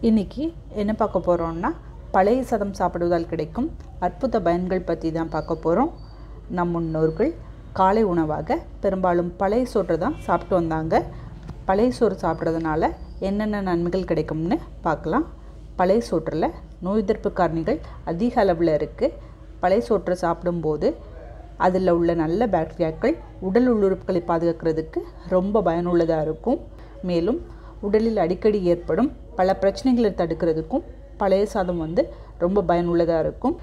இன்றைக்கி என்ன பார்க்க போகிறோம்னா பழைய சாதம் சாப்பிடுவதால் கிடைக்கும் அற்புத பயன்கள் பற்றி தான் பார்க்க போகிறோம். நம் முன்னோர்கள் காலை உணவாக பெரும்பாலும் பழைய சோற்றை தான் சாப்பிட்டு வந்தாங்க. பழைய சோறு சாப்பிட்றதுனால என்னென்ன நன்மைகள் கிடைக்கும்னு பார்க்கலாம். பழைய சோற்றில் நோய் எதிர்ப்பு காரணிகள் அதிக அளவில் இருக்குது. பழைய சோற்றை சாப்பிடும்போது அதில் உள்ள நல்ல பாக்டீரியாக்கள் உடல் உள்ளுறுப்புகளை பாதுகாக்கிறதுக்கு ரொம்ப பயனுள்ளதாக இருக்கும். மேலும் உடலில் அடிக்கடி ஏற்படும் பல பிரச்சனைகளை தடுக்கிறதுக்கும் பழைய சாதம் ரொம்ப பயனுள்ளதாக இருக்கும்.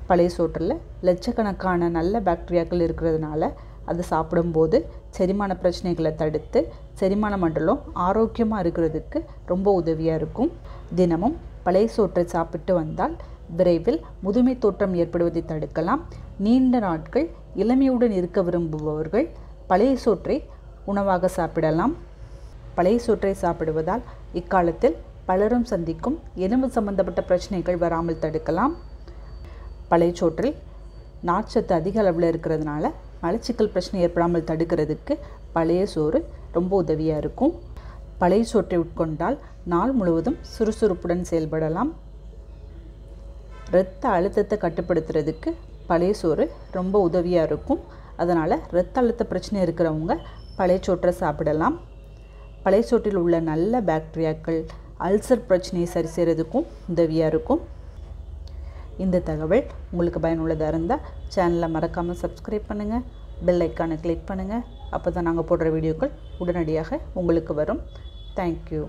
பழைய சோற்றில் லட்சக்கணக்கான நல்ல பாக்டீரியாக்கள் இருக்கிறதுனால அது சாப்பிடும்போது செரிமான பிரச்சனைகளை தடுத்து செரிமான மண்டலம் ஆரோக்கியமாக இருக்கிறதுக்கு ரொம்ப உதவியாக இருக்கும். தினமும் பழைய சோற்றை சாப்பிட்டு வந்தால் விரைவில் முதுமை தோற்றம் ஏற்படுவதை தடுக்கலாம். நீண்ட நாட்கள் இளமையுடன் இருக்க விரும்புபவர்கள் பழைய சோற்றை உணவாக சாப்பிடலாம். பழைய சோற்றை சாப்பிடுவதால் இக்காலத்தில் பலரும் சந்திக்கும் எலும்பு சம்பந்தப்பட்ட பிரச்சனைகள் வராமல் தடுக்கலாம். பழைய சோற்றில் நார்ச்சத்து அதிக அளவில் இருக்கிறதுனால மலச்சிக்கல் பிரச்சனை ஏற்படாமல் தடுக்கிறதுக்கு பழைய சோறு ரொம்ப உதவியாக இருக்கும். பழைய சோற்றை உட்கொண்டால் நாள் முழுவதும் சுறுசுறுப்புடன் செயல்படலாம். இரத்த அழுத்தத்தை கட்டுப்படுத்துறதுக்கு பழைய சோறு ரொம்ப உதவியாக இருக்கும். அதனால் இரத்த அழுத்த பிரச்சனை இருக்கிறவங்க பழைய சோற்றை சாப்பிடலாம். பழைய சோற்றில் உள்ள நல்ல பாக்டீரியாக்கள் அல்சர் பிரச்சனையை சரி செய்கிறதுக்கும் உதவியாக இருக்கும். இந்த தகவல் உங்களுக்கு பயனுள்ளதாக இருந்தால் சேனலை மறக்காமல் சப்ஸ்கிரைப் பண்ணுங்கள், பெல் ஐக்கானை கிளிக் பண்ணுங்கள். அப்போ தான் நாங்கள் போடுற வீடியோக்கள் உடனடியாக உங்களுக்கு வரும். தேங்க்யூ.